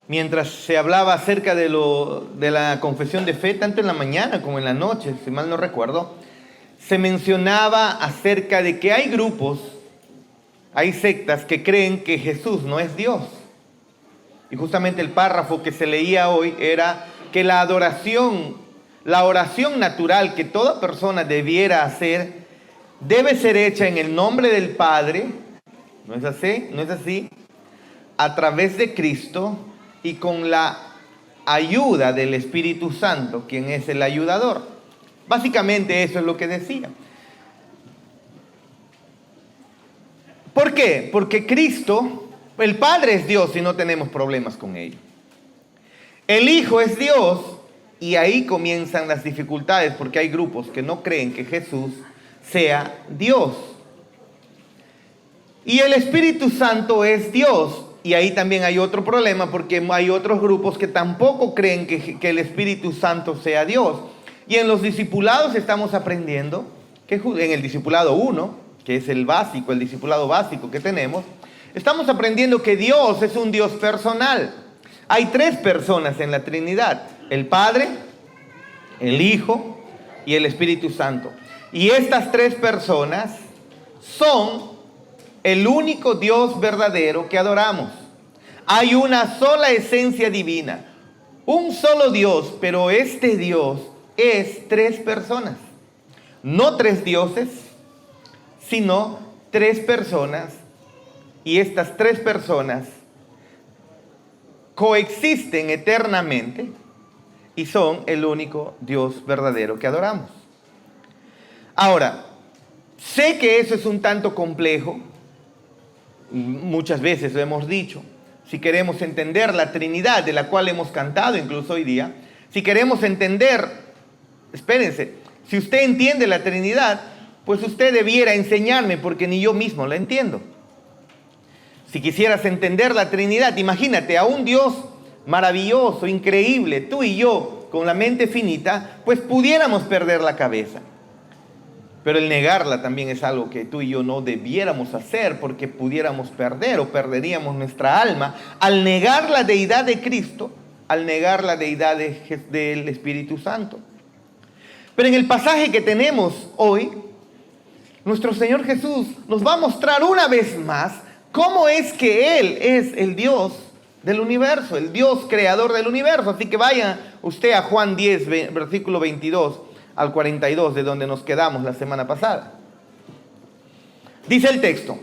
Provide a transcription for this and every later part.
Mientras se hablaba acerca de la confesión de fe, tanto en la mañana como en la noche, si mal no recuerdo, se mencionaba acerca de que hay grupos, hay sectas que creen que Jesús no es Dios. Y justamente el párrafo que se leía hoy era que la oración natural que toda persona debiera hacer, debe ser hecha en el nombre del Padre, ¿no es así? ¿No es así? A través de Cristo y con la ayuda del Espíritu Santo, quien es el ayudador. Básicamente eso es lo que decía. ¿Por qué? Porque Cristo, el Padre es Dios y no tenemos problemas con ello. El Hijo es Dios y ahí comienzan las dificultades porque hay grupos que no creen que Jesús sea Dios. Y el Espíritu Santo es Dios. Y ahí también hay otro problema porque hay otros grupos que tampoco creen que el Espíritu Santo sea Dios. Y en los discipulados estamos aprendiendo, que en el discipulado 1, que es el básico, el discipulado básico que tenemos, estamos aprendiendo que Dios es un Dios personal. Hay 3 personas en la Trinidad: el Padre, el Hijo y el Espíritu Santo. Y estas 3 personas son el único Dios verdadero que adoramos. Hay una sola esencia divina, un solo Dios, pero este Dios es 3 personas. No 3 dioses, sino 3 personas. Y estas 3 personas coexisten eternamente y son el único Dios verdadero que adoramos. Ahora, sé que eso es un tanto complejo. Muchas veces lo hemos dicho. Si queremos entender la Trinidad, de la cual hemos cantado incluso hoy día, si queremos entender, espérense, si usted entiende la Trinidad, pues usted debiera enseñarme, porque ni yo mismo la entiendo. Si quisieras entender la Trinidad, imagínate a un Dios maravilloso, increíble, tú y yo, con la mente finita, pues pudiéramos perder la cabeza. Pero el negarla también es algo que tú y yo no debiéramos hacer, porque pudiéramos perder o perderíamos nuestra alma al negar la deidad de Cristo, al negar la deidad del Espíritu Santo. Pero en el pasaje que tenemos hoy, nuestro Señor Jesús nos va a mostrar una vez más cómo es que Él es el Dios del universo, el Dios creador del universo. Así que vaya usted a Juan 10, versículo 22 al 42, de donde nos quedamos la semana pasada. Dice el texto: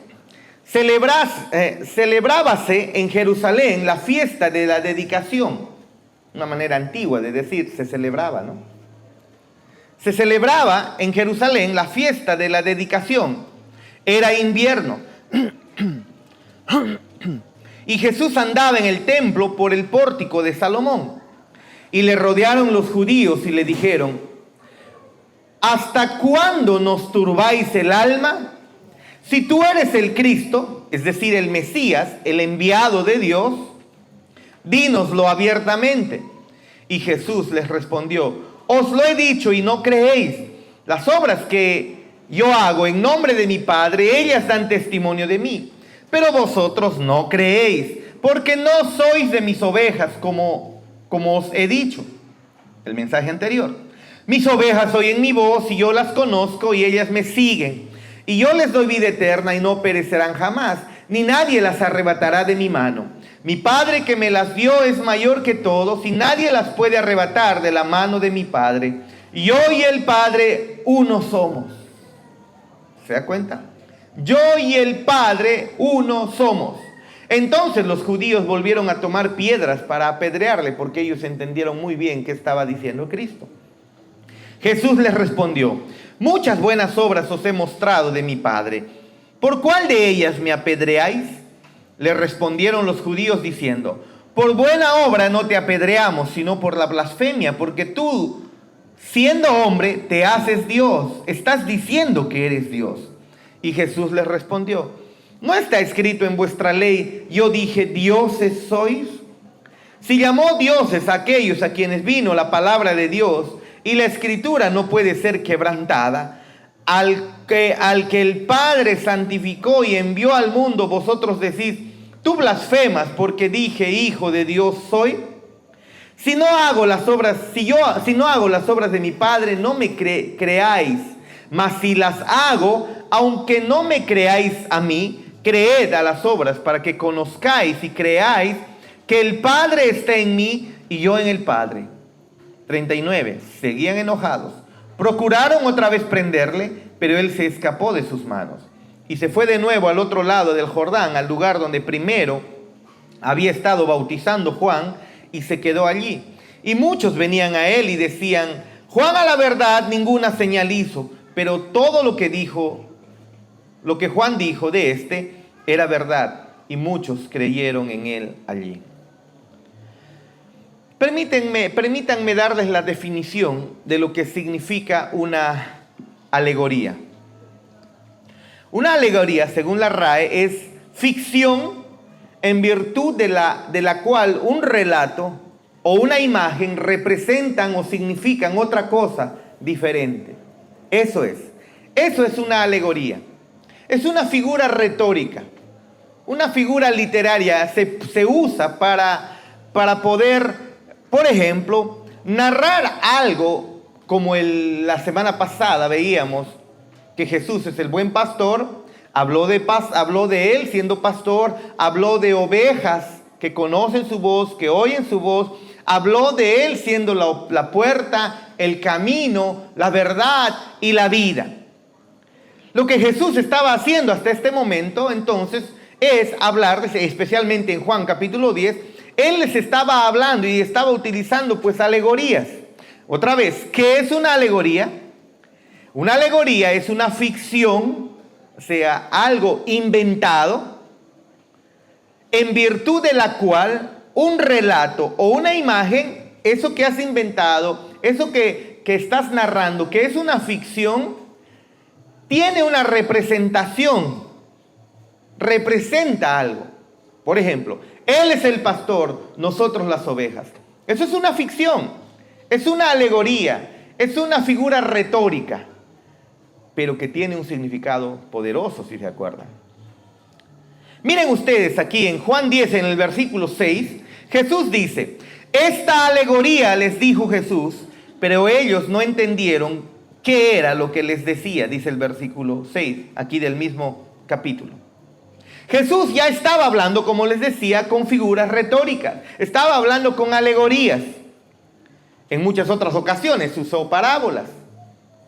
celebrábase en Jerusalén la fiesta de la dedicación. Una manera antigua de decir se celebraba, ¿no? Se celebraba en Jerusalén la fiesta de la dedicación. Era invierno. Y Jesús andaba en el templo por el pórtico de Salomón. Y le rodearon los judíos y le dijeron: ¿hasta cuándo nos turbáis el alma? Si tú eres el Cristo, es decir, el Mesías, el enviado de Dios, dínoslo abiertamente. Y Jesús les respondió: os lo he dicho y no creéis. Las obras que yo hago en nombre de mi Padre, ellas dan testimonio de mí. Pero vosotros no creéis, porque no sois de mis ovejas, como os he dicho. El mensaje anterior. Mis ovejas oyen mi voz y yo las conozco y ellas me siguen. Y yo les doy vida eterna y no perecerán jamás, ni nadie las arrebatará de mi mano. Mi Padre que me las dio es mayor que todos y nadie las puede arrebatar de la mano de mi Padre. Yo y el Padre uno somos. ¿Se da cuenta? Yo y el Padre uno somos. Entonces los judíos volvieron a tomar piedras para apedrearle, porque ellos entendieron muy bien qué estaba diciendo Cristo. Jesús les respondió: muchas buenas obras os he mostrado de mi Padre. ¿Por cuál de ellas me apedreáis? Le respondieron los judíos diciendo: por buena obra no te apedreamos, sino por la blasfemia, porque tú, siendo hombre, te haces Dios. Estás diciendo que eres Dios. Y Jesús les respondió: ¿no está escrito en vuestra ley, yo dije, dioses sois? Si llamó dioses a aquellos a quienes vino la palabra de Dios, y la escritura no puede ser quebrantada, al que el Padre santificó y envió al mundo, vosotros decís, Tú blasfemas porque dije, hijo de Dios soy. Si no hago las obras de mi Padre, no me creáis. Mas si las hago, aunque no me creáis a mí, creed a las obras para que conozcáis y creáis que el Padre está en mí y yo en el Padre. 39. Seguían enojados. Procuraron otra vez prenderle, pero él se escapó de sus manos. Y se fue de nuevo al otro lado del Jordán, al lugar donde primero había estado bautizando Juan, y se quedó allí. Y muchos venían a él y decían, Juan a la verdad ninguna señal hizo, pero todo lo que Juan dijo de este era verdad, y muchos creyeron en él allí. Permítanme darles la definición de lo que significa una alegoría. Una alegoría, según la RAE, es ficción en virtud de la cual un relato o una imagen representan o significan otra cosa diferente. Eso es una alegoría. Es una figura retórica, una figura literaria. Se usa para poder, por ejemplo, narrar algo como la semana pasada veíamos que Jesús es el buen pastor. Habló de él siendo pastor, habló de ovejas que conocen su voz, que oyen su voz, habló de él siendo la puerta, el camino, la verdad y la vida. Lo que Jesús estaba haciendo hasta este momento, entonces, es hablar, especialmente en Juan capítulo 10, él les estaba hablando y estaba utilizando pues alegorías. Otra vez, ¿qué es una alegoría? Una alegoría es una ficción, o sea, algo inventado, en virtud de la cual un relato o una imagen, eso que has inventado, eso que estás narrando, que es una ficción, tiene una representación, representa algo. Por ejemplo, él es el pastor, nosotros las ovejas. Eso es una ficción, es una alegoría, es una figura retórica, pero que tiene un significado poderoso, si se acuerdan. Miren ustedes aquí en Juan 10, en el versículo 6, Jesús dice, esta alegoría les dijo Jesús, pero ellos no entendieron qué era lo que les decía, dice el versículo 6, aquí del mismo capítulo. Jesús ya estaba hablando, como les decía, con figuras retóricas, estaba hablando con alegorías. En muchas otras ocasiones usó parábolas.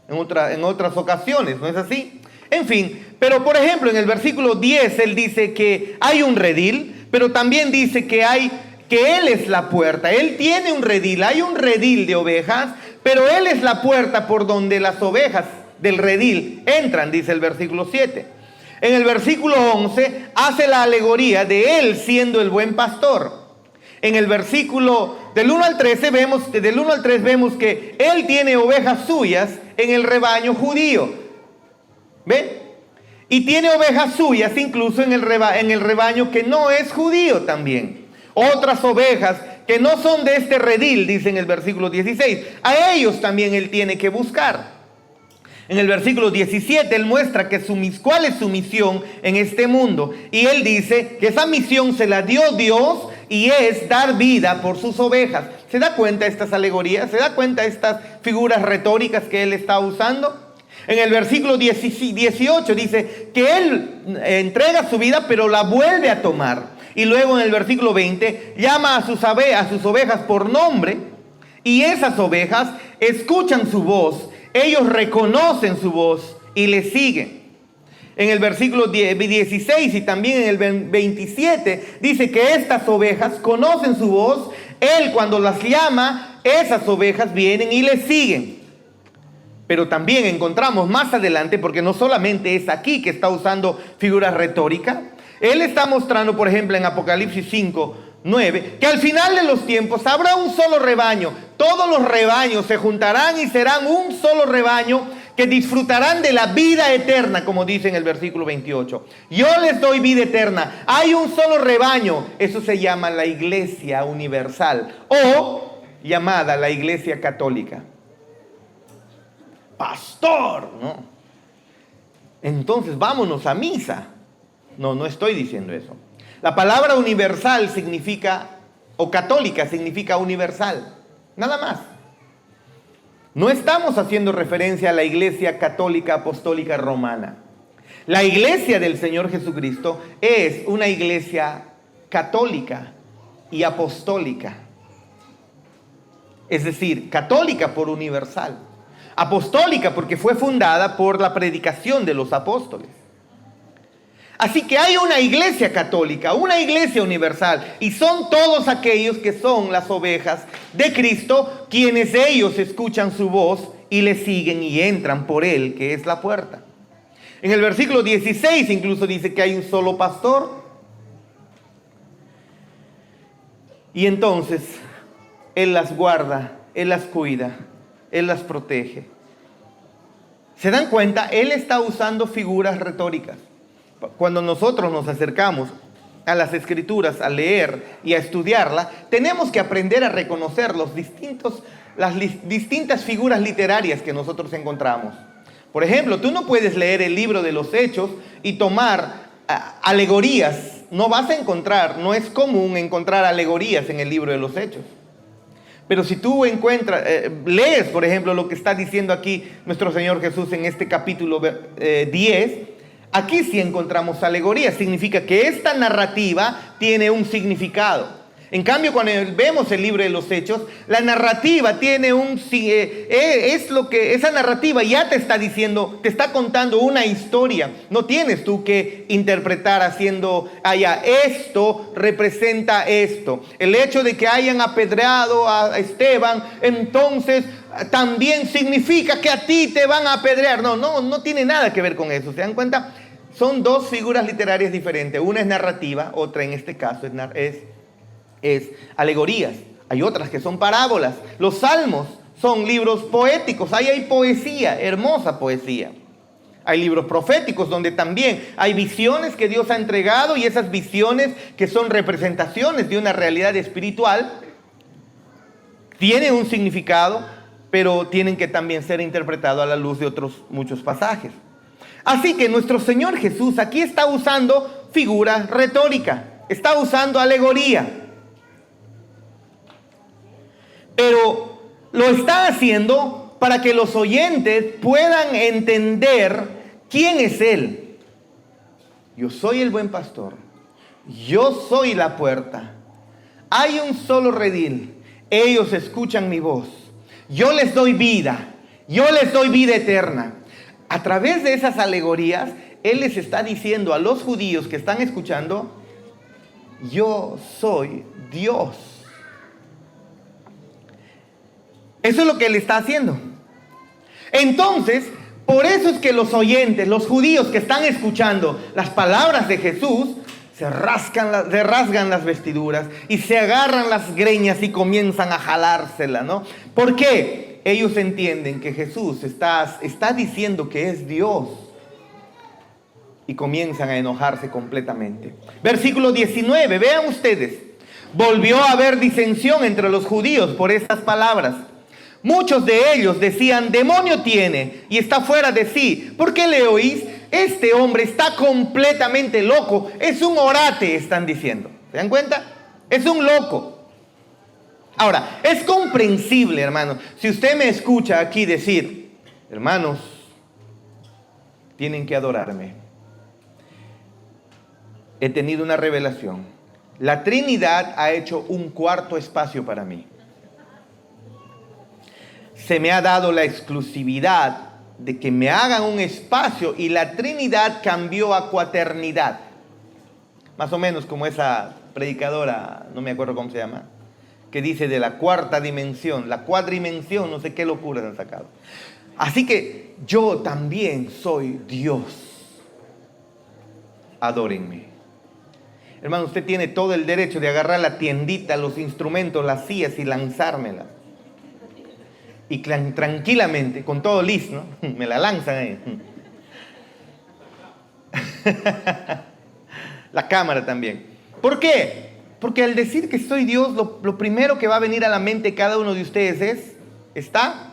En otras ocasiones, ¿no es así? En fin, pero por ejemplo en el versículo 10 él dice que hay un redil, pero también dice que él es la puerta. Él tiene un redil, hay un redil de ovejas, pero él es la puerta por donde las ovejas del redil entran, dice el versículo 7. En el versículo 11 hace la alegoría de él siendo el buen pastor. En el versículo del 1 al 3 vemos que él tiene ovejas suyas en el rebaño judío. ¿Ven? Y tiene ovejas suyas incluso en el rebaño que no es judío también. Otras ovejas que no son de este redil, dice en el versículo 16. A ellos también él tiene que buscar. En el versículo 17 él muestra cuál es su misión en este mundo. Y él dice que esa misión se la dio Dios y es dar vida por sus ovejas. ¿Se da cuenta de estas alegorías? ¿Se da cuenta de estas figuras retóricas que él está usando? En el versículo 18 dice que él entrega su vida pero la vuelve a tomar. Y luego en el versículo 20 llama a sus ovejas por nombre y esas ovejas escuchan su voz. Ellos reconocen su voz y le siguen. En el versículo 16 y también en el 27 dice que estas ovejas conocen su voz. Él cuando las llama, esas ovejas vienen y le siguen. Pero también encontramos más adelante, porque no solamente es aquí que está usando figuras retóricas. Él está mostrando, por ejemplo, en Apocalipsis 5:9, que al final de los tiempos habrá un solo rebaño. Todos los rebaños se juntarán y serán un solo rebaño que disfrutarán de la vida eterna, como dice en el versículo 28. Yo les doy vida eterna. Hay un solo rebaño. Eso se llama la Iglesia Universal o llamada la Iglesia Católica. Pastor, ¿no? Entonces vámonos a misa. No estoy diciendo eso. La palabra universal significa, o católica significa universal, nada más. No estamos haciendo referencia a la Iglesia Católica Apostólica Romana. La Iglesia del Señor Jesucristo es una iglesia católica y apostólica. Es decir, católica por universal. Apostólica porque fue fundada por la predicación de los apóstoles. Así que hay una iglesia católica, una iglesia universal, y son todos aquellos que son las ovejas de Cristo, quienes ellos escuchan su voz y le siguen y entran por él, que es la puerta. En el versículo 16 incluso dice que hay un solo pastor. Y entonces Él las guarda, Él las cuida, Él las protege. ¿Se dan cuenta? Él está usando figuras retóricas. Cuando nosotros nos acercamos a las Escrituras, a leer y a estudiarla, tenemos que aprender a reconocer las distintas figuras literarias que nosotros encontramos. Por ejemplo, tú no puedes leer el libro de los Hechos y tomar alegorías. No vas a encontrar, no es común encontrar alegorías en el libro de los Hechos. Pero si tú lees, por ejemplo, lo que está diciendo aquí nuestro Señor Jesús en este capítulo 10, aquí sí encontramos alegorías. Significa que esta narrativa tiene un significado. En cambio, cuando vemos el libro de los Hechos, la narrativa tiene esa narrativa ya te está diciendo, te está contando una historia. No tienes tú que interpretar haciendo, esto representa esto. El hecho de que hayan apedreado a Esteban, entonces también significa que a ti te van a apedrear. No tiene nada que ver con eso. ¿Se dan cuenta? Son dos figuras literarias diferentes. Una es narrativa, otra en este caso es alegorías. Hay otras que son parábolas. Los salmos son libros poéticos. Ahí hay poesía, hermosa poesía. Hay libros proféticos donde también hay visiones que Dios ha entregado, y esas visiones que son representaciones de una realidad espiritual tienen un significado, pero tienen que también ser interpretados a la luz de otros muchos pasajes. Así que nuestro Señor Jesús aquí está usando figura retórica, está usando alegoría. Pero lo está haciendo para que los oyentes puedan entender quién es Él. Yo soy el buen pastor. Yo soy la puerta. Hay un solo redil. Ellos escuchan mi voz. Yo les doy vida. Yo les doy vida eterna. A través de esas alegorías, Él les está diciendo a los judíos que están escuchando, yo soy Dios. Eso es lo que Él está haciendo. Entonces, por eso es que los oyentes, los judíos que están escuchando las palabras de Jesús, se rasgan las vestiduras y se agarran las greñas y comienzan a jalárselas, ¿no? ¿Por qué? Ellos entienden que Jesús está diciendo que es Dios, y comienzan a enojarse completamente. Versículo 19, vean ustedes. Volvió a haber disensión entre los judíos por estas palabras. Muchos de ellos decían, demonio tiene y está fuera de sí. ¿Por qué le oís? Este hombre está completamente loco. Es un orate, están diciendo. ¿Se dan cuenta? Es un loco. Ahora, es comprensible, hermanos. Si usted me escucha aquí decir, hermanos, tienen que adorarme. He tenido una revelación. La Trinidad ha hecho un cuarto espacio para mí. Se me ha dado la exclusividad de que me hagan un espacio, y la Trinidad cambió a cuaternidad. Más o menos como esa predicadora, no me acuerdo cómo se llama, que dice de la cuarta dimensión, la cuadrimensión, no sé qué locura han sacado. Así que yo también soy Dios. Adórenme. Hermano, usted tiene todo el derecho de agarrar la tiendita, los instrumentos, las sillas y lanzármela. Y tranquilamente, con todo listo, ¿no? Me la lanzan ahí. La cámara también. ¿Por qué? Porque al decir que soy Dios, lo primero que va a venir a la mente de cada uno de ustedes es, ¿está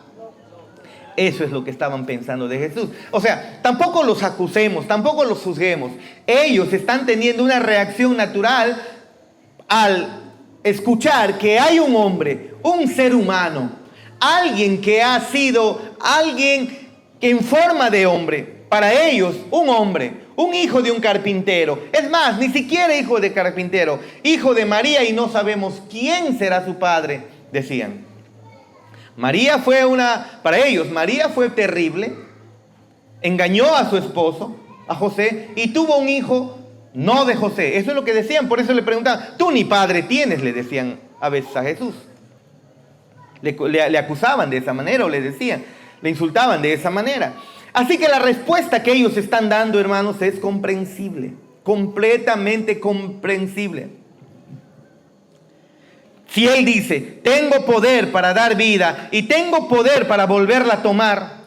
Eso es lo que estaban pensando de Jesús. O sea, tampoco los acusemos, tampoco los juzguemos. Ellos están teniendo una reacción natural al escuchar que hay un hombre, un ser humano, alguien que ha sido alguien que en forma de hombre. Para ellos, un hombre, un hijo de un carpintero. Es más, ni siquiera hijo de carpintero, hijo de María y no sabemos quién será su padre, decían. Para ellos, María fue terrible, engañó a su esposo, a José, y tuvo un hijo no de José. Eso es lo que decían, por eso le preguntaban, tú ni padre tienes, le decían a veces a Jesús. Le acusaban de esa manera o le decían, le insultaban de esa manera. Así que la respuesta que ellos están dando, hermanos, es comprensible, completamente comprensible. Si Él dice, tengo poder para dar vida y tengo poder para volverla a tomar,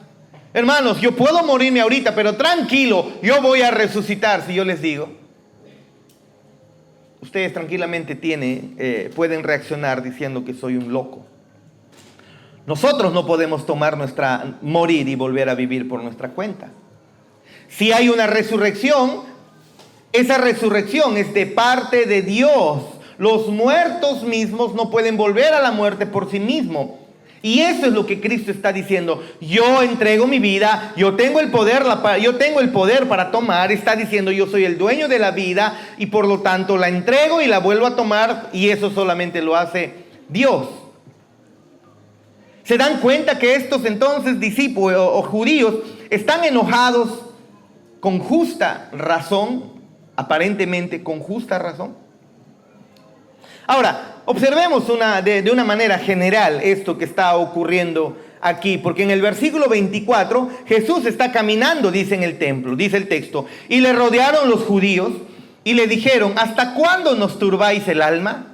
hermanos, yo puedo morirme ahorita, pero tranquilo, yo voy a resucitar. Si yo les digo, ustedes tranquilamente pueden reaccionar diciendo que soy un loco. Nosotros no podemos morir y volver a vivir por nuestra cuenta. Si hay una resurrección, esa resurrección es de parte de Dios. Los muertos mismos no pueden volver a la muerte por sí mismos. Y eso es lo que Cristo está diciendo. Yo entrego mi vida, yo tengo el poder para tomar. Está diciendo, yo soy el dueño de la vida y por lo tanto la entrego y la vuelvo a tomar, y eso solamente lo hace Dios. ¿Se dan cuenta que estos entonces discípulos o judíos están enojados con justa razón? Aparentemente con justa razón. Ahora, observemos de una manera general esto que está ocurriendo aquí, porque en el versículo 24 Jesús está caminando, dice en el templo, dice el texto, y le rodearon los judíos y le dijeron, ¿hasta cuándo nos turbáis el alma?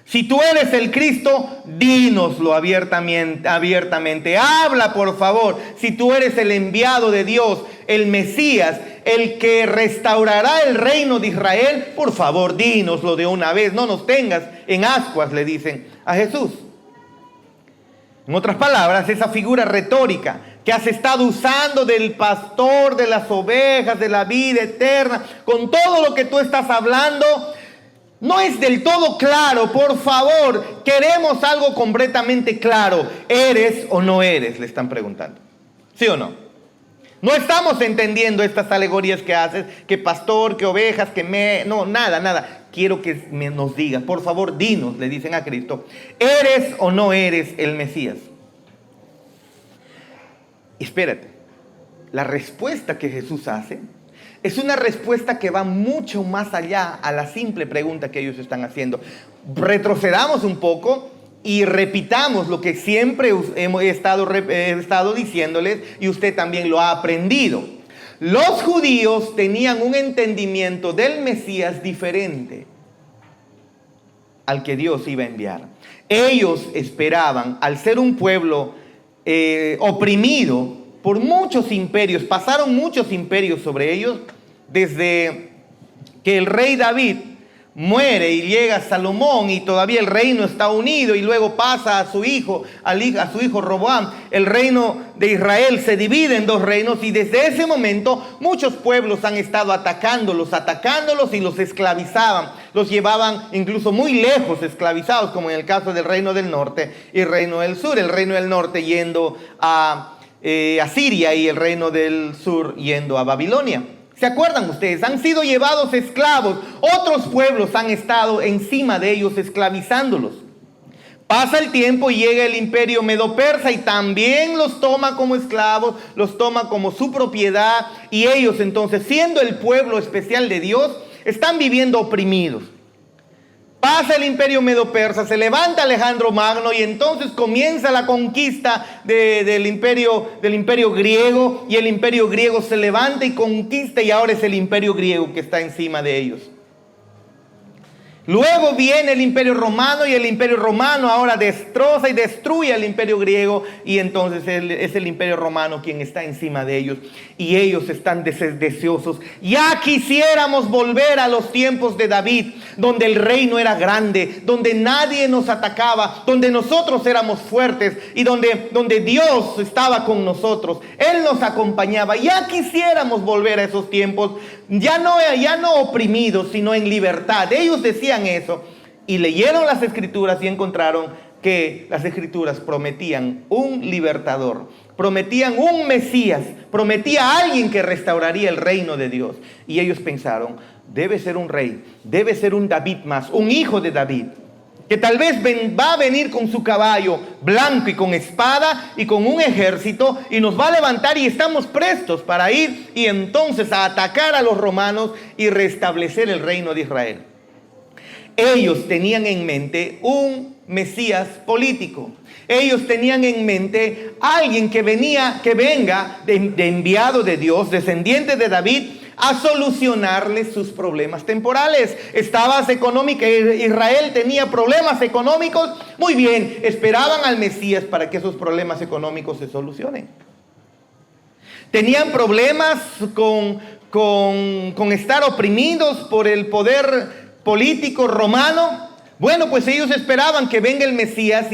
Si tú eres el Cristo, dínoslo abiertamente. Habla, por favor. Si tú eres el enviado de Dios, el Mesías, el que restaurará el reino de Israel, por favor, dínoslo de una vez. No nos tengas en ascuas, le dicen a Jesús. En otras palabras, esa figura retórica que has estado usando del pastor, de las ovejas, de la vida eterna, con todo lo que tú estás hablando, no es del todo claro. Por favor, queremos algo completamente claro. ¿Eres o no eres?, le están preguntando. ¿Sí o no? No estamos entendiendo estas alegorías que haces, que pastor, que ovejas, no, nada. Quiero que nos digas, por favor, dinos, le dicen a Cristo, ¿eres o no eres el Mesías? Espérate, la respuesta que Jesús hace es una respuesta que va mucho más allá a la simple pregunta que ellos están haciendo. Retrocedamos un poco y repitamos lo que siempre he estado diciéndoles, y usted también lo ha aprendido. Los judíos tenían un entendimiento del Mesías diferente al que Dios iba a enviar. Ellos esperaban, al ser un pueblo oprimido por muchos imperios, pasaron muchos imperios sobre ellos, desde que el rey David muere y llega Salomón y todavía el reino está unido, y luego pasa a su hijo Roboam. El reino de Israel se divide en dos reinos, y desde ese momento muchos pueblos han estado atacándolos y los esclavizaban. Los llevaban incluso muy lejos esclavizados, como en el caso del reino del norte y el reino del sur. El reino del norte yendo a Siria y el reino del sur yendo a Babilonia. ¿Se acuerdan ustedes? Han sido llevados esclavos. Otros pueblos han estado encima de ellos esclavizándolos. Pasa el tiempo y llega el imperio medo-persa y también los toma como esclavos, los toma como su propiedad, y ellos entonces, siendo el pueblo especial de Dios, están viviendo oprimidos. Pasa el imperio medo-persa, se levanta Alejandro Magno y entonces comienza la conquista del imperio griego, y el imperio griego se levanta y conquista, y ahora es el imperio griego que está encima de ellos. Luego viene el imperio romano y el imperio romano ahora destroza y destruye al imperio griego y entonces es el imperio romano quien está encima de ellos y ellos están deseosos. Ya quisiéramos volver a los tiempos de David, donde el reino era grande, donde nadie nos atacaba, donde nosotros éramos fuertes y donde Dios estaba con nosotros. Él nos acompañaba. Ya quisiéramos volver a esos tiempos, ya no oprimidos, sino en libertad. Ellos decían eso y leyeron las escrituras y encontraron que las escrituras prometían un libertador, prometían un Mesías, prometía a alguien que restauraría el reino de Dios. Y ellos pensaron, debe ser un rey, debe ser un David más, un hijo de David, que tal vez va a venir con su caballo blanco y con espada y con un ejército y nos va a levantar y estamos prestos para ir y entonces a atacar a los romanos y restablecer el reino de Israel. Ellos tenían en mente un Mesías político. Ellos tenían en mente alguien que venga de enviado de Dios, descendiente de David, a solucionarles sus problemas temporales. Israel tenía problemas económicos. Muy bien, esperaban al Mesías para que esos problemas económicos se solucionen. Tenían problemas con estar oprimidos por el poder político romano. Bueno, pues ellos esperaban que venga el Mesías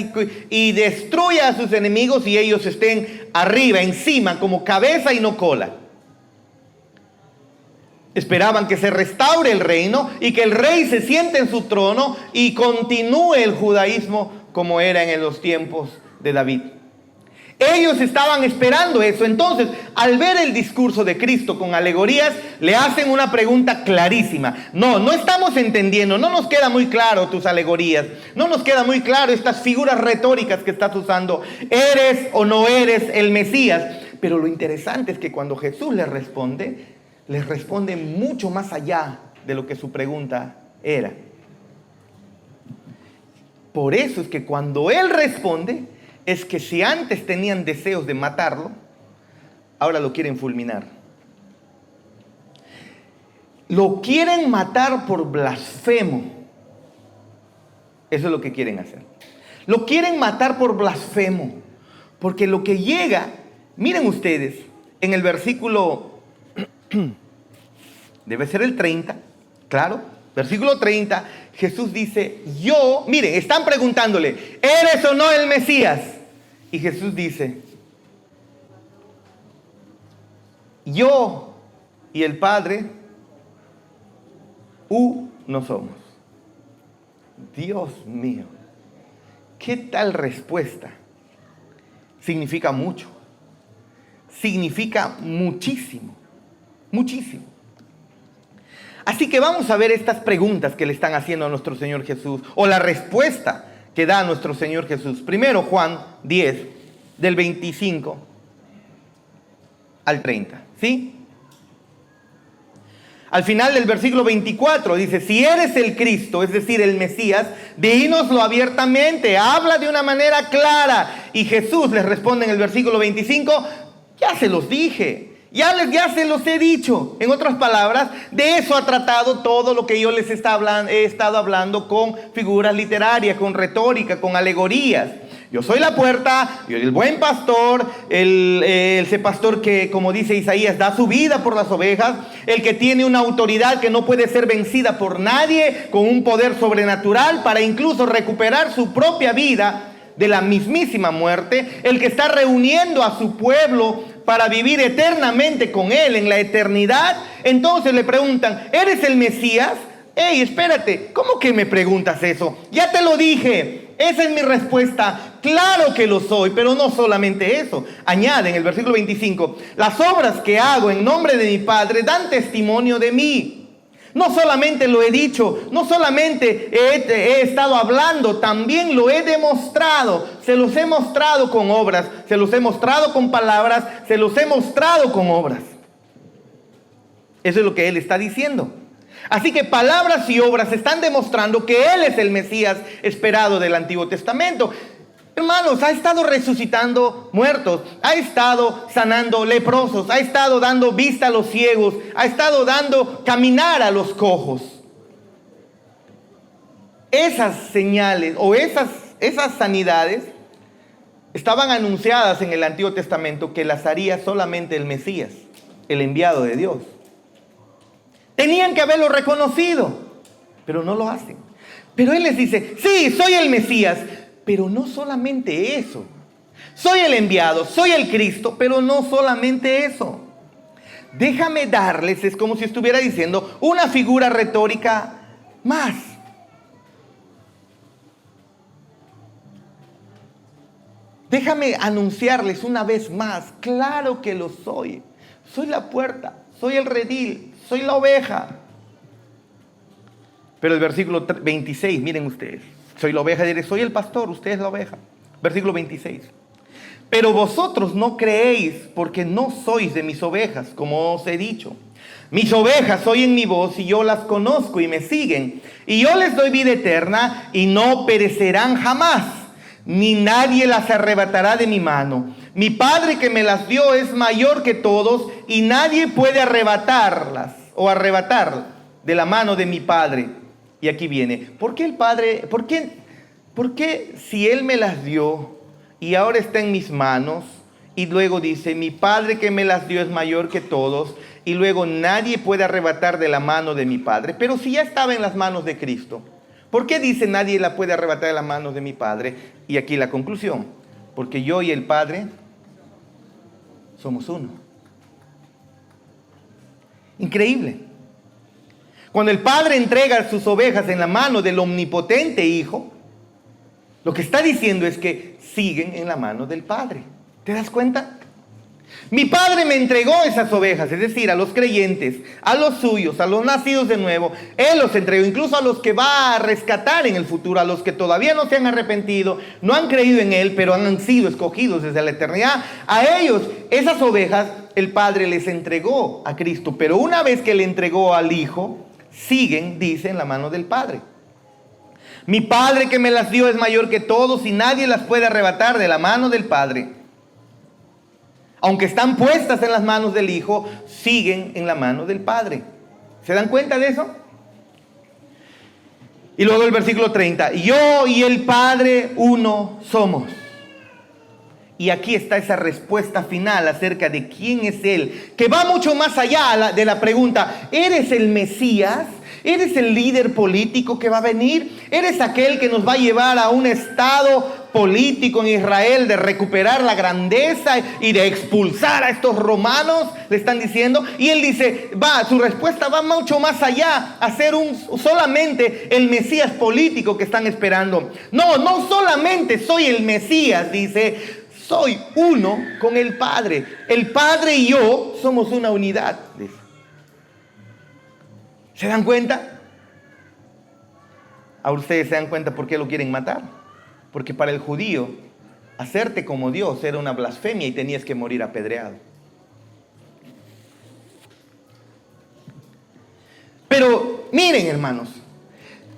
y destruya a sus enemigos y ellos estén arriba, encima, como cabeza y no cola. Esperaban que se restaure el reino y que el rey se siente en su trono y continúe el judaísmo como era en los tiempos de David. Ellos estaban esperando eso. Entonces, al ver el discurso de Cristo con alegorías, le hacen una pregunta clarísima. No estamos entendiendo, no nos queda muy claro tus alegorías, no nos queda muy claro estas figuras retóricas que estás usando. ¿Eres o no eres el Mesías? Pero lo interesante es que cuando Jesús les responde mucho más allá de lo que su pregunta era. Por eso es que cuando Él responde, es que si antes tenían deseos de matarlo, ahora lo quieren fulminar. Lo quieren matar por blasfemo. Eso es lo que quieren hacer. Lo quieren matar por blasfemo. Porque lo que llega, miren ustedes, en el versículo, debe ser el 30, claro, versículo 30, Jesús dice, miren, están preguntándole, ¿eres o no el Mesías? Y Jesús dice, yo y el Padre, no somos. Dios mío, ¿qué tal respuesta? Significa mucho, significa muchísimo, muchísimo. Así que vamos a ver estas preguntas que le están haciendo a nuestro Señor Jesús, o la respuesta que da nuestro Señor Jesús. Primero Juan 10, del 25 al 30, ¿sí? Al final del versículo 24 dice, si eres el Cristo, es decir, el Mesías, dínoslo abiertamente, habla de una manera clara. Y Jesús les responde en el versículo 25, ya se los dije. Ya se los he dicho. En otras palabras, de eso ha tratado todo lo que yo les he estado hablando con figuras literarias, con retórica, con alegorías. Yo soy la puerta, yo soy el buen pastor, ese pastor que, como dice Isaías, da su vida por las ovejas, el que tiene una autoridad que no puede ser vencida por nadie, con un poder sobrenatural para incluso recuperar su propia vida de la mismísima muerte, el que está reuniendo a su pueblo para vivir eternamente con Él en la eternidad. Entonces le preguntan, ¿eres el Mesías? Ey, espérate, ¿cómo que me preguntas eso? Ya te lo dije, esa es mi respuesta. Claro que lo soy, pero no solamente eso. Añade en el versículo 25, las obras que hago en nombre de mi Padre dan testimonio de mí. No solamente lo he dicho, no solamente he estado hablando, también lo he demostrado. Se los he mostrado con obras, se los he mostrado con palabras, se los he mostrado con obras. Eso es lo que Él está diciendo. Así que palabras y obras están demostrando que Él es el Mesías esperado del Antiguo Testamento. Hermanos, ha estado resucitando muertos, ha estado sanando leprosos, ha estado dando vista a los ciegos, ha estado dando caminar a los cojos. esas señales o esas sanidades estaban anunciadas en el Antiguo Testamento, que las haría solamente el Mesías, el enviado de Dios. Tenían que haberlo reconocido, pero no lo hacen. Pero Él les dice, sí, soy el Mesías, pero no solamente eso. Soy el enviado, soy el Cristo, pero no solamente eso. Déjame darles, es como si estuviera diciendo, una figura retórica más. Déjame anunciarles una vez más, claro que lo soy. Soy la puerta, soy el redil, soy la oveja. Pero el versículo 26, miren ustedes, soy la oveja, diré, soy el pastor, usted es la oveja. Versículo 26. Pero vosotros no creéis porque no sois de mis ovejas, como os he dicho. Mis ovejas oyen mi voz y yo las conozco y me siguen. Y yo les doy vida eterna y no perecerán jamás, ni nadie las arrebatará de mi mano. Mi Padre que me las dio es mayor que todos y nadie puede arrebatarlas o arrebatar de la mano de mi Padre. Y aquí viene, ¿por qué el Padre, por qué si Él me las dio y ahora está en mis manos? Y luego dice, mi Padre que me las dio es mayor que todos y luego nadie puede arrebatar de la mano de mi Padre. Pero si ya estaba en las manos de Cristo, ¿por qué dice nadie la puede arrebatar de las manos de mi Padre? Y aquí la conclusión, porque yo y el Padre somos uno. Increíble. Cuando el Padre entrega sus ovejas en la mano del omnipotente Hijo, lo que está diciendo es que siguen en la mano del Padre. ¿Te das cuenta? Mi Padre me entregó esas ovejas, es decir, a los creyentes, a los suyos, a los nacidos de nuevo. Él los entregó, incluso a los que va a rescatar en el futuro, a los que todavía no se han arrepentido, no han creído en Él, pero han sido escogidos desde la eternidad. A ellos, esas ovejas, el Padre les entregó a Cristo. Pero una vez que le entregó al Hijo, siguen, dice, en la mano del Padre. Mi Padre que me las dio es mayor que todos y nadie las puede arrebatar de la mano del Padre. Aunque están puestas en las manos del Hijo, siguen en la mano del Padre. ¿Se dan cuenta de eso? Y luego el versículo 30. Yo y el Padre uno somos. Y aquí está esa respuesta final acerca de quién es Él, que va mucho más allá de la pregunta, ¿eres el Mesías? ¿Eres el líder político que va a venir? ¿Eres aquel que nos va a llevar a un estado político en Israel de recuperar la grandeza y de expulsar a estos romanos? Le están diciendo. Y él dice, su respuesta va mucho más allá, a ser solamente el Mesías político que están esperando. No solamente soy el Mesías, dice, soy uno con el Padre. El Padre y yo somos una unidad, dice. ¿Se dan cuenta? Ahora ustedes se dan cuenta por qué lo quieren matar. Porque para el judío, hacerte como Dios era una blasfemia y tenías que morir apedreado. Pero miren, hermanos,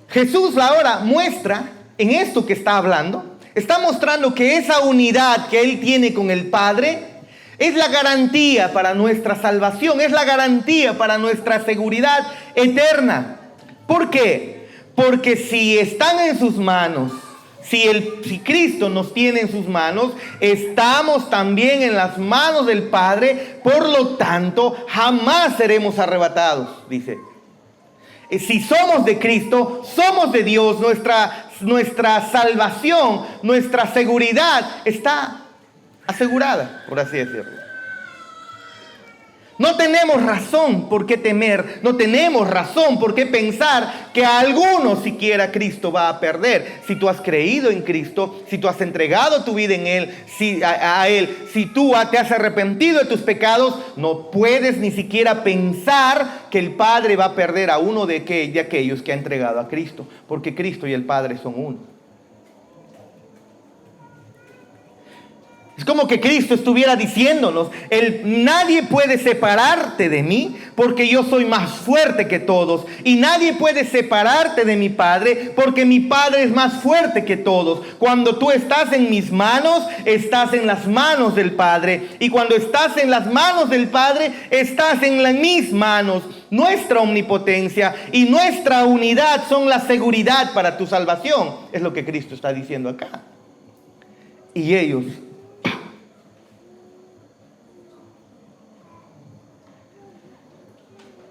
Jesús ahora muestra en esto que está hablando, está mostrando que esa unidad que Él tiene con el Padre es la garantía para nuestra salvación, es la garantía para nuestra seguridad eterna. ¿Por qué? Porque si están en sus manos, si Cristo nos tiene en sus manos, estamos también en las manos del Padre, por lo tanto, jamás seremos arrebatados, dice. Si somos de Cristo, somos de Dios, nuestra salvación, nuestra seguridad está asegurada, por así decirlo. No tenemos razón por qué temer, no tenemos razón por qué pensar que a alguno siquiera Cristo va a perder. Si tú has creído en Cristo, si tú has entregado tu vida en Él, a Él, si tú te has arrepentido de tus pecados, no puedes ni siquiera pensar que el Padre va a perder a uno de aquellos que ha entregado a Cristo, porque Cristo y el Padre son uno. Es como que Cristo estuviera diciéndonos, nadie puede separarte de mí porque yo soy más fuerte que todos. Y nadie puede separarte de mi Padre porque mi Padre es más fuerte que todos. Cuando tú estás en mis manos, estás en las manos del Padre. Y cuando estás en las manos del Padre, estás en mis manos. Nuestra omnipotencia y nuestra unidad son la seguridad para tu salvación. Es lo que Cristo está diciendo acá. Y ellos...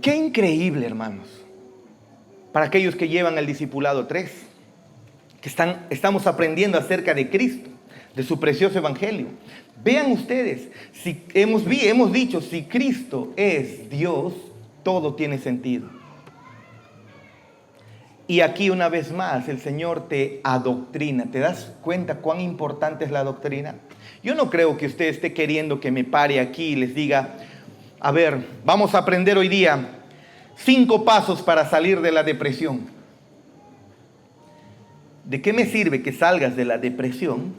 Qué increíble, hermanos, para aquellos que llevan el discipulado 3, que estamos aprendiendo acerca de Cristo, de su precioso evangelio. Vean ustedes, si hemos dicho, si Cristo es Dios, todo tiene sentido. Y aquí una vez más el Señor te adoctrina. ¿Te das cuenta cuán importante es la doctrina? Yo no creo que usted esté queriendo que me pare aquí y les diga, a ver, vamos a aprender hoy día 5 pasos para salir de la depresión. ¿De qué me sirve que salgas de la depresión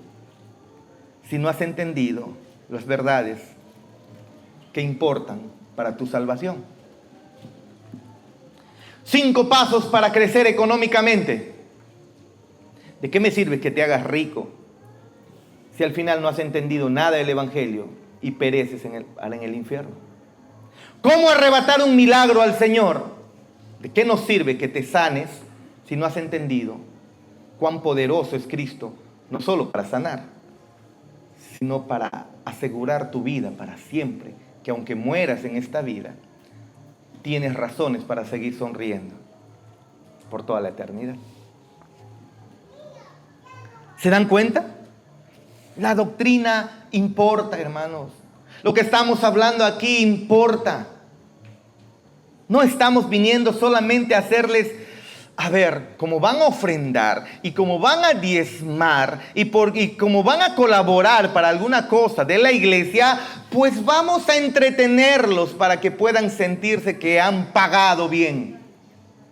si no has entendido las verdades que importan para tu salvación? 5 pasos para crecer económicamente. ¿De qué me sirve que te hagas rico si al final no has entendido nada del evangelio y pereces en el infierno? ¿Cómo arrebatar un milagro al Señor? ¿De qué nos sirve que te sanes si no has entendido cuán poderoso es Cristo? No solo para sanar, sino para asegurar tu vida para siempre. Que aunque mueras en esta vida, tienes razones para seguir sonriendo por toda la eternidad. ¿Se dan cuenta? La doctrina importa, hermanos. Lo que estamos hablando aquí importa. No estamos viniendo solamente a hacerles, como van a ofrendar y como van a diezmar y como van a colaborar para alguna cosa de la iglesia, pues vamos a entretenerlos para que puedan sentirse que han pagado bien,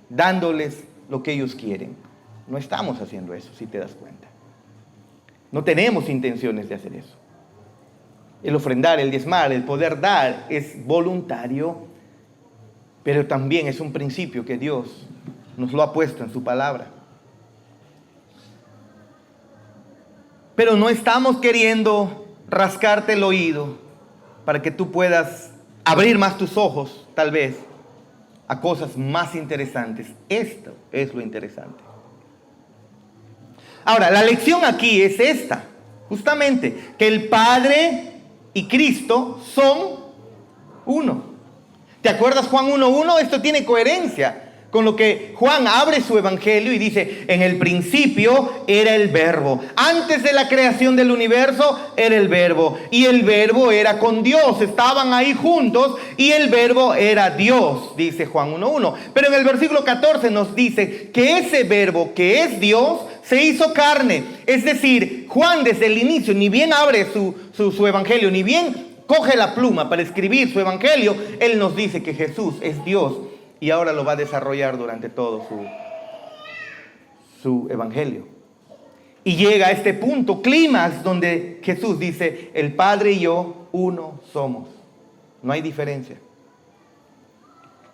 dándoles lo que ellos quieren. No estamos haciendo eso, si te das cuenta. No tenemos intenciones de hacer eso. El ofrendar, el diezmar, el poder dar es voluntario, pero también es un principio que Dios nos lo ha puesto en su palabra. Pero no estamos queriendo rascarte el oído para que tú puedas abrir más tus ojos, tal vez, a cosas más interesantes. Esto es lo interesante. Ahora, la lección aquí es esta, justamente, que el Padre y Cristo son uno. ¿Te acuerdas Juan 1:1? Esto tiene coherencia con lo que Juan abre su evangelio y dice, en el principio era el verbo. Antes de la creación del universo era el verbo. Y el verbo era con Dios. Estaban ahí juntos y el verbo era Dios, dice Juan 1:1. Pero en el versículo 14 nos dice que ese verbo que es Dios se hizo carne. Es decir, Juan desde el inicio, ni bien abre su evangelio, ni bien coge la pluma para escribir su evangelio, él nos dice que Jesús es Dios. Y ahora lo va a desarrollar durante todo su evangelio. Y llega a este punto, clímax, donde Jesús dice, el Padre y yo, uno somos. No hay diferencia.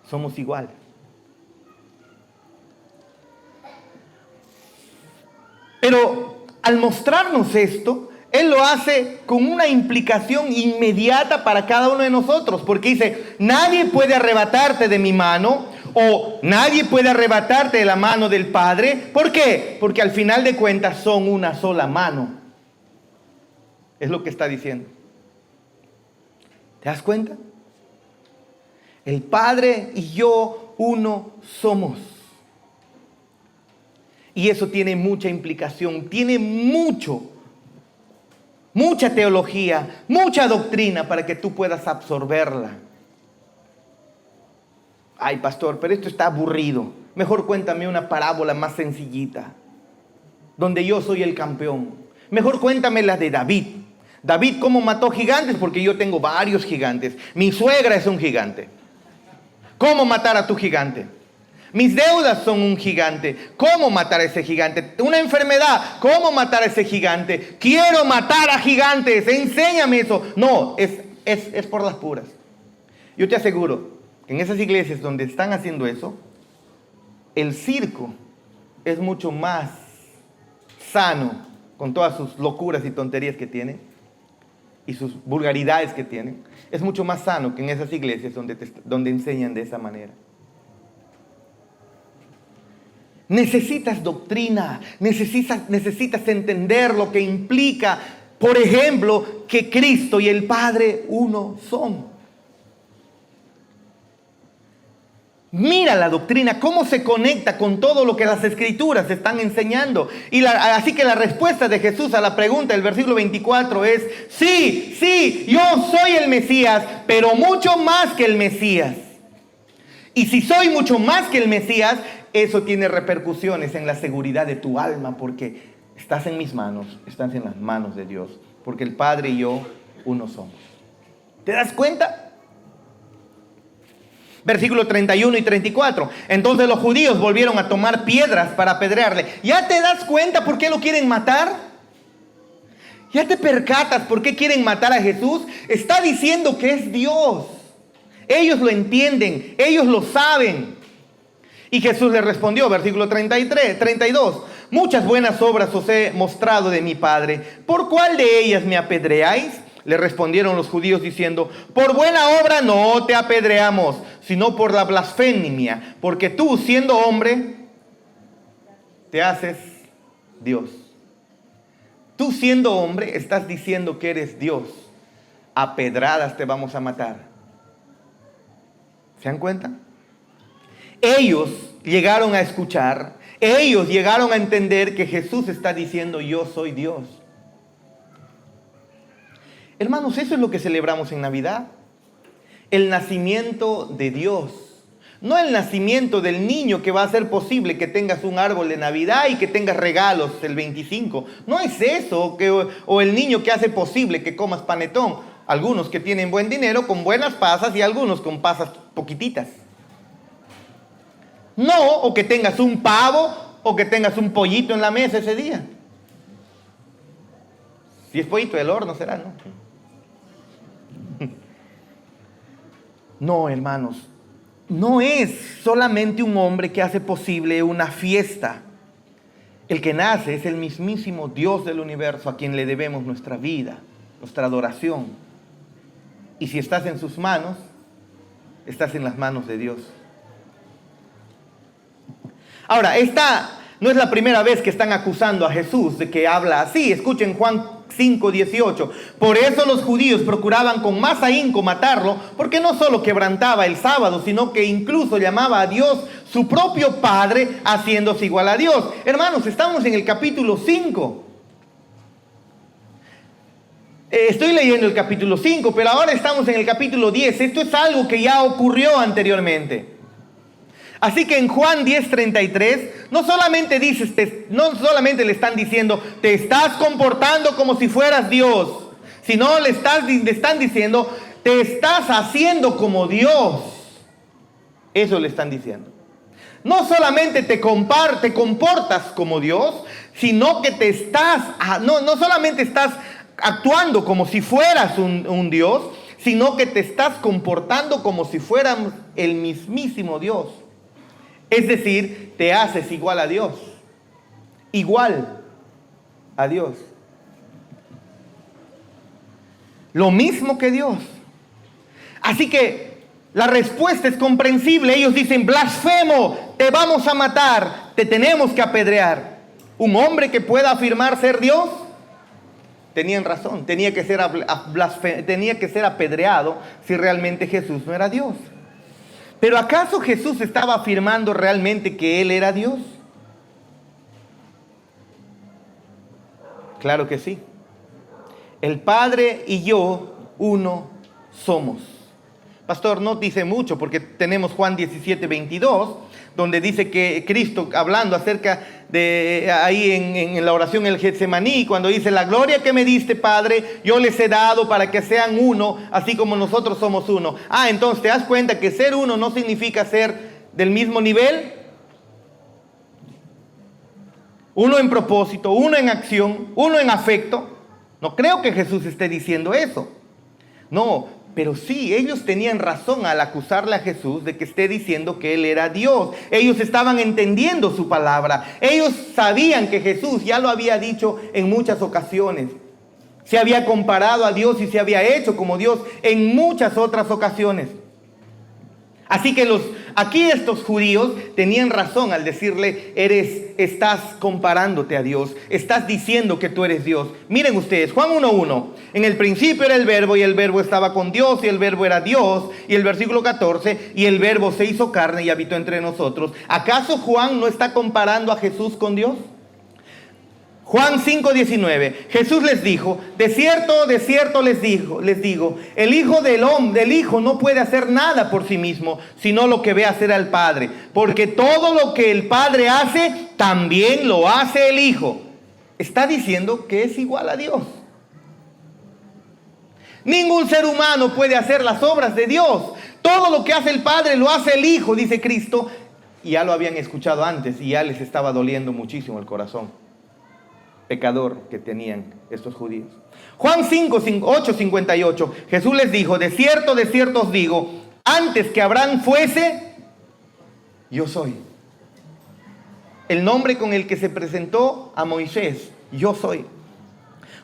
Somos iguales. Pero al mostrarnos esto, Él lo hace con una implicación inmediata para cada uno de nosotros. Porque dice, nadie puede arrebatarte de mi mano o nadie puede arrebatarte de la mano del Padre. ¿Por qué? Porque al final de cuentas son una sola mano. Es lo que está diciendo. ¿Te das cuenta? El Padre y yo uno somos. Y eso tiene mucha implicación, tiene mucha teología, mucha doctrina para que tú puedas absorberla. Ay, pastor, pero esto está aburrido. Mejor cuéntame una parábola más sencillita, donde yo soy el campeón. Mejor cuéntame la de David. David, ¿cómo mató gigantes? Porque yo tengo varios gigantes. Mi suegra es un gigante. ¿Cómo matar a tu gigante? Mis deudas son un gigante. ¿Cómo matar a ese gigante? Una enfermedad. ¿Cómo matar a ese gigante? Quiero matar a gigantes. Enséñame eso. No, es por las puras. Yo te aseguro que en esas iglesias donde están haciendo eso, el circo es mucho más sano, con todas sus locuras y tonterías que tienen y sus vulgaridades que tienen. Es mucho más sano que en esas iglesias donde enseñan de esa manera. Necesitas doctrina, necesitas entender lo que implica, por ejemplo, que Cristo y el Padre uno son. Mira la doctrina, cómo se conecta con todo lo que las Escrituras están enseñando. Así que la respuesta de Jesús a la pregunta del versículo 24 es: sí, yo soy el Mesías, pero mucho más que el Mesías. Y si soy mucho más que el Mesías, eso tiene repercusiones en la seguridad de tu alma, porque estás en mis manos, estás en las manos de Dios, porque el Padre y yo uno somos. ¿Te das cuenta? Versículos 31 y 34. Entonces los judíos volvieron a tomar piedras para apedrearle. ¿Ya te das cuenta por qué lo quieren matar? ¿Ya te percatas por qué quieren matar a Jesús? Está diciendo que es Dios. Ellos lo entienden, ellos lo saben. Y Jesús le respondió, versículo 32. Muchas buenas obras os he mostrado de mi Padre. ¿Por cuál de ellas me apedreáis? Le respondieron los judíos diciendo: por buena obra no te apedreamos, sino por la blasfemia, porque tú, siendo hombre, te haces Dios. Tú, siendo hombre, estás diciendo que eres Dios. A pedradas te vamos a matar. ¿Se dan cuenta? Ellos llegaron a escuchar, ellos llegaron a entender que Jesús está diciendo: yo soy Dios. Hermanos, eso es lo que celebramos en Navidad. El nacimiento de Dios. No el nacimiento del niño que va a hacer posible que tengas un árbol de Navidad y que tengas regalos el 25. No es eso, o el niño que hace posible que comas panetón. Algunos que tienen buen dinero con buenas pasas y algunos con pasas poquititas. No, o que tengas un pavo o que tengas un pollito en la mesa ese día. Si es pollito del horno será, ¿no? No, hermanos, no es solamente un hombre que hace posible una fiesta. El que nace es el mismísimo Dios del universo, a quien le debemos nuestra vida, nuestra adoración. Y si estás en sus manos, estás en las manos de Dios. Ahora, esta no es la primera vez que están acusando a Jesús de que habla así. Escuchen Juan 5:18. Por eso los judíos procuraban con más ahínco matarlo, porque no solo quebrantaba el sábado, sino que incluso llamaba a Dios su propio Padre, haciéndose igual a Dios. Hermanos, estamos en el capítulo 5. Estoy leyendo el capítulo 5, pero ahora estamos en el capítulo 10. Esto es algo que ya ocurrió anteriormente. Así que en Juan 10:33, no solamente le están diciendo, te estás comportando como si fueras Dios, sino le están diciendo, te estás haciendo como Dios. Eso le están diciendo. No solamente te comportas como Dios, sino que no solamente estás actuando como si fueras un Dios, sino que te estás comportando como si fueras el mismísimo Dios. Es decir, te haces igual a Dios. Igual a Dios. Lo mismo que Dios. Así que la respuesta es comprensible. Ellos dicen, blasfemo, te vamos a matar, te tenemos que apedrear. Un hombre que pueda afirmar ser Dios, tenían razón, tenía que ser apedreado si realmente Jesús no era Dios. Pero ¿acaso Jesús estaba afirmando realmente que Él era Dios? Claro que sí. El Padre y yo, uno somos. Pastor, no dice mucho porque tenemos Juan 17:22, donde dice que Cristo, hablando acerca de ahí en la oración en el Getsemaní, cuando dice, la gloria que me diste, Padre, yo les he dado para que sean uno, así como nosotros somos uno. Entonces, ¿te das cuenta que ser uno no significa ser del mismo nivel? uno en propósito, uno en acción, uno en afecto. No creo que Jesús esté diciendo eso. No, pero sí, ellos tenían razón al acusarle a Jesús de que esté diciendo que Él era Dios. Ellos estaban entendiendo su palabra. Ellos sabían que Jesús ya lo había dicho en muchas ocasiones. Se había comparado a Dios y se había hecho como Dios en muchas otras ocasiones. Así que aquí estos judíos tenían razón al decirle, estás comparándote a Dios, estás diciendo que tú eres Dios. Miren ustedes, Juan 1:1, en el principio era el verbo y el verbo estaba con Dios y el verbo era Dios. Y el versículo 14, y el verbo se hizo carne y habitó entre nosotros. ¿Acaso Juan no está comparando a Jesús con Dios? Juan 5:19, Jesús les dijo, de cierto les digo, el Hijo del Hijo no puede hacer nada por sí mismo, sino lo que ve hacer al Padre, porque todo lo que el Padre hace, también lo hace el Hijo. Está diciendo que es igual a Dios. Ningún ser humano puede hacer las obras de Dios. Todo lo que hace el Padre lo hace el Hijo, dice Cristo. Y ya lo habían escuchado antes y ya les estaba doliendo muchísimo el corazón pecador que tenían estos judíos. Juan 8:58, Jesús les dijo, de cierto os digo, antes que Abraham fuese, yo soy. El nombre con el que se presentó a Moisés, yo soy.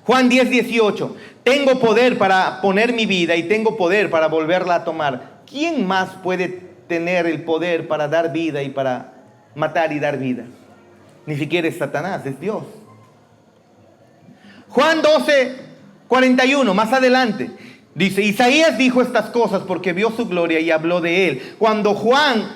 Juan 10:18, tengo poder para poner mi vida y tengo poder para volverla a tomar. ¿Quién más puede tener el poder para dar vida y para matar y dar vida? Ni siquiera es Satanás, es Dios. Juan 12:41, más adelante, dice, Isaías dijo estas cosas porque vio su gloria y habló de él. Cuando Juan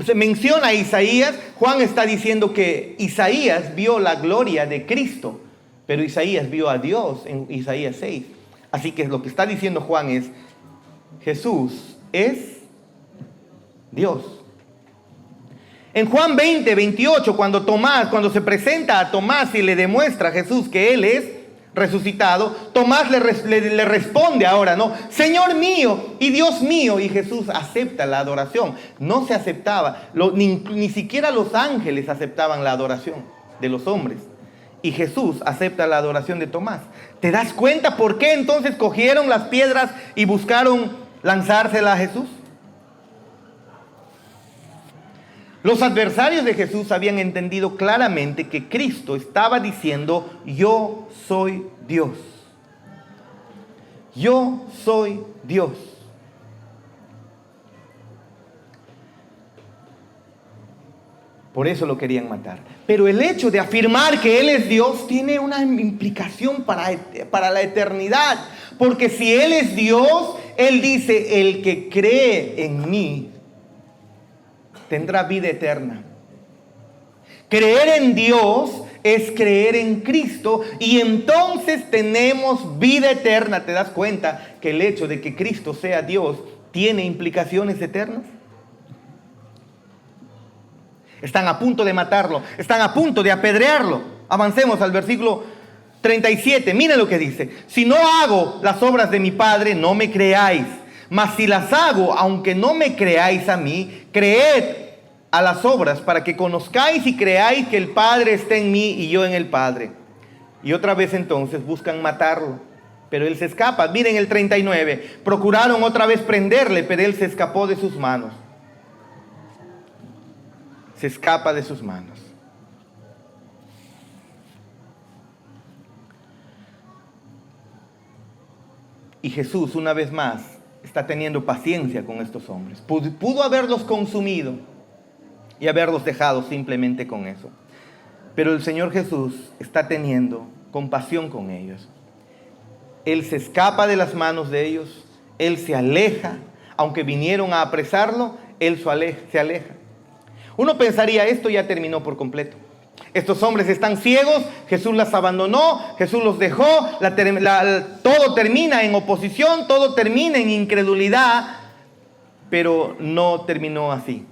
se menciona a Isaías, Juan está diciendo que Isaías vio la gloria de Cristo, pero Isaías vio a Dios en Isaías 6. Así que lo que está diciendo Juan es, Jesús es Dios. En Juan 20:28, cuando se presenta a Tomás y le demuestra a Jesús que Él es resucitado, Tomás le responde ahora, ¿no? Señor mío y Dios mío. Y Jesús acepta la adoración. No se aceptaba, ni siquiera los ángeles aceptaban la adoración de los hombres. Y Jesús acepta la adoración de Tomás. ¿Te das cuenta por qué entonces cogieron las piedras y buscaron lanzárselas a Jesús? Los adversarios de Jesús habían entendido claramente que Cristo estaba diciendo, yo soy Dios. Yo soy Dios. Por eso lo querían matar. Pero el hecho de afirmar que Él es Dios tiene una implicación para la eternidad. Porque si Él es Dios, Él dice, el que cree en mí tendrá vida eterna. Creer en Dios es creer en Cristo y entonces tenemos vida eterna. ¿Te das cuenta que el hecho de que Cristo sea Dios tiene implicaciones eternas? Están a punto de matarlo, están a punto de apedrearlo. Avancemos al versículo 37. Miren lo que dice. Si no hago las obras de mi Padre, no me creáis. Mas si las hago, aunque no me creáis a mí, creed a las obras para que conozcáis y creáis que el Padre está en mí y yo en el Padre. Y otra vez entonces buscan matarlo, pero él se escapa. Miren el 39. Procuraron otra vez prenderle, pero él se escapó de sus manos. Se escapa de sus manos. Y Jesús, una vez más, está teniendo paciencia con estos hombres. Pudo haberlos consumido y haberlos dejado simplemente con eso. Pero el Señor Jesús está teniendo compasión con ellos. Él se escapa de las manos de ellos. Él se aleja. Aunque vinieron a apresarlo, Él se aleja. Uno pensaría, esto ya terminó por completo. Estos hombres están ciegos, Jesús las abandonó, Jesús los dejó, todo termina en oposición, todo termina en incredulidad, pero no terminó así.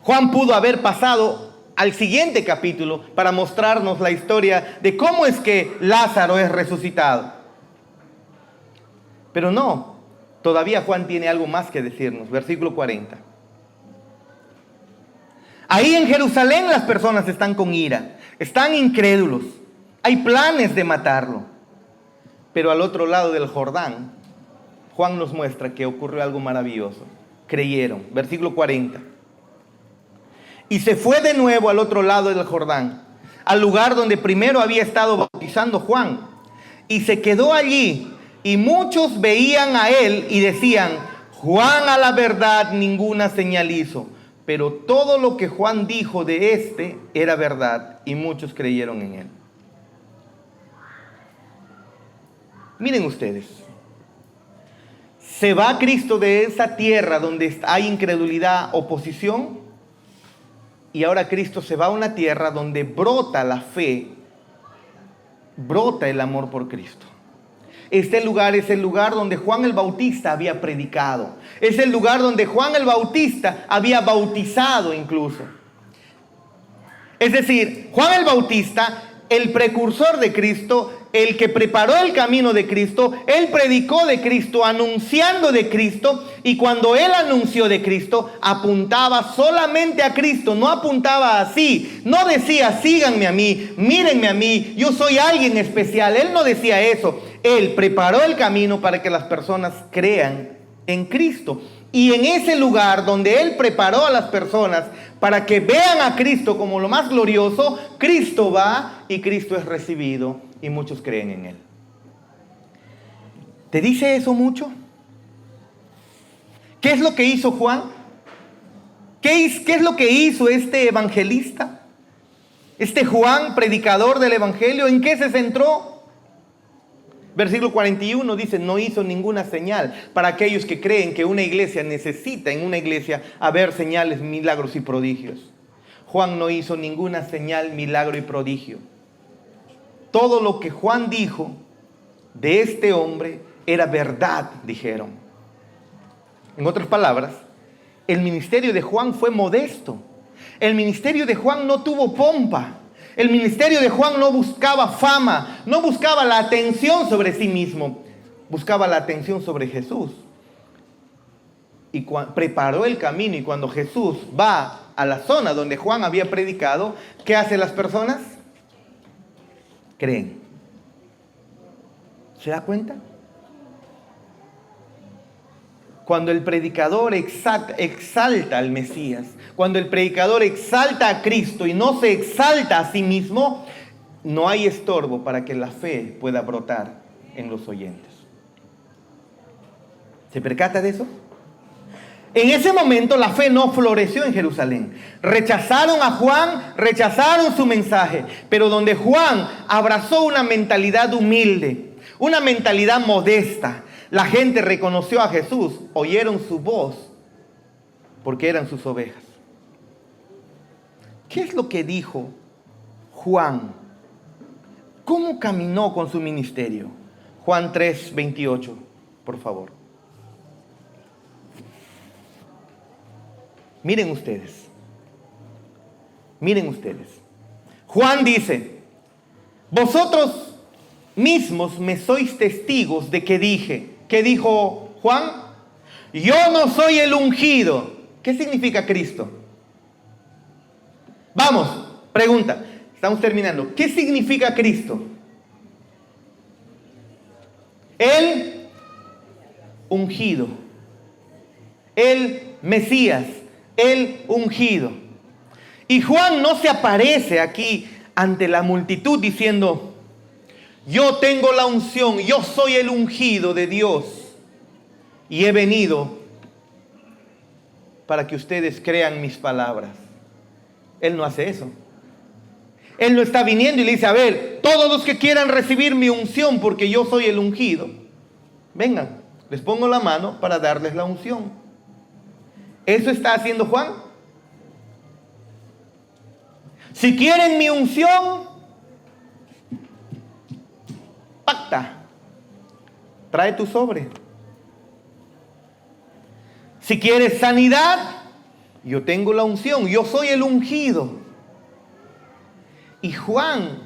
Juan pudo haber pasado al siguiente capítulo para mostrarnos la historia de cómo es que Lázaro es resucitado. Pero no, todavía Juan tiene algo más que decirnos. Versículo 40. Ahí en Jerusalén las personas están con ira, están incrédulos, hay planes de matarlo. Pero al otro lado del Jordán, Juan nos muestra que ocurrió algo maravilloso. Creyeron, versículo 40. Y se fue de nuevo al otro lado del Jordán, al lugar donde primero había estado bautizando Juan. Y se quedó allí, y muchos veían a él y decían: Juan a la verdad ninguna señal hizo, pero todo lo que Juan dijo de éste era verdad, y muchos creyeron en él. Miren ustedes, se va Cristo de esa tierra donde hay incredulidad, oposición, y ahora Cristo se va a una tierra donde brota la fe, brota el amor por Cristo. Este lugar es el lugar donde Juan el Bautista había predicado. Es el lugar donde Juan el Bautista había bautizado incluso. Es decir, Juan el Bautista, el precursor de Cristo, el que preparó el camino de Cristo, él predicó de Cristo, anunciando de Cristo, y cuando él anunció de Cristo, apuntaba solamente a Cristo, no apuntaba así, no decía: síganme a mí, mírenme a mí, yo soy alguien especial. Él no decía eso. Él preparó el camino para que las personas crean en Cristo. Y en ese lugar donde él preparó a las personas para que vean a Cristo como lo más glorioso, Cristo va y Cristo es recibido y muchos creen en él. ¿Te dice eso mucho? ¿Qué es lo que hizo Juan? ¿Qué es lo que hizo este evangelista? Este Juan, predicador del evangelio, ¿en qué se centró? Versículo 41 dice: no hizo ninguna señal. Para aquellos que creen que una iglesia necesita, en una iglesia, haber señales, milagros y prodigios. Juan no hizo ninguna señal, milagro y prodigio. Todo lo que Juan dijo de este hombre era verdad, dijeron. En otras palabras, el ministerio de Juan fue modesto. El ministerio de Juan no tuvo pompa. El ministerio de Juan no buscaba fama, no buscaba la atención sobre sí mismo, buscaba la atención sobre Jesús. Y preparó el camino, y cuando Jesús va a la zona donde Juan había predicado, ¿qué hacen las personas? Creen. ¿Se da cuenta? Cuando el predicador exalta al Mesías, cuando el predicador exalta a Cristo y no se exalta a sí mismo, no hay estorbo para que la fe pueda brotar en los oyentes. ¿Se percata de eso? En ese momento la fe no floreció en Jerusalén. Rechazaron a Juan, rechazaron su mensaje, pero donde Juan abrazó una mentalidad humilde, una mentalidad modesta, la gente reconoció a Jesús, oyeron su voz, porque eran sus ovejas. ¿Qué es lo que dijo Juan? ¿Cómo caminó con su ministerio? Juan 3:28, por favor. Miren ustedes. Miren ustedes. Juan dice: vosotros mismos me sois testigos de que dije. ¿Qué dijo Juan? Yo no soy el ungido. ¿Qué significa Cristo? Vamos, pregunta. Estamos terminando. ¿Qué significa Cristo? El ungido. El Mesías. El ungido. Y Juan no se aparece aquí ante la multitud diciendo: yo tengo la unción, yo soy el ungido de Dios y he venido para que ustedes crean mis palabras. Él no hace eso. Él no está viniendo y le dice: a ver, todos los que quieran recibir mi unción porque yo soy el ungido, vengan, les pongo la mano para darles la unción. ¿Eso está haciendo Juan? Si quieren mi unción, pacta, trae tu sobre. Si quieres sanidad, yo tengo la unción, yo soy el ungido. Y Juan,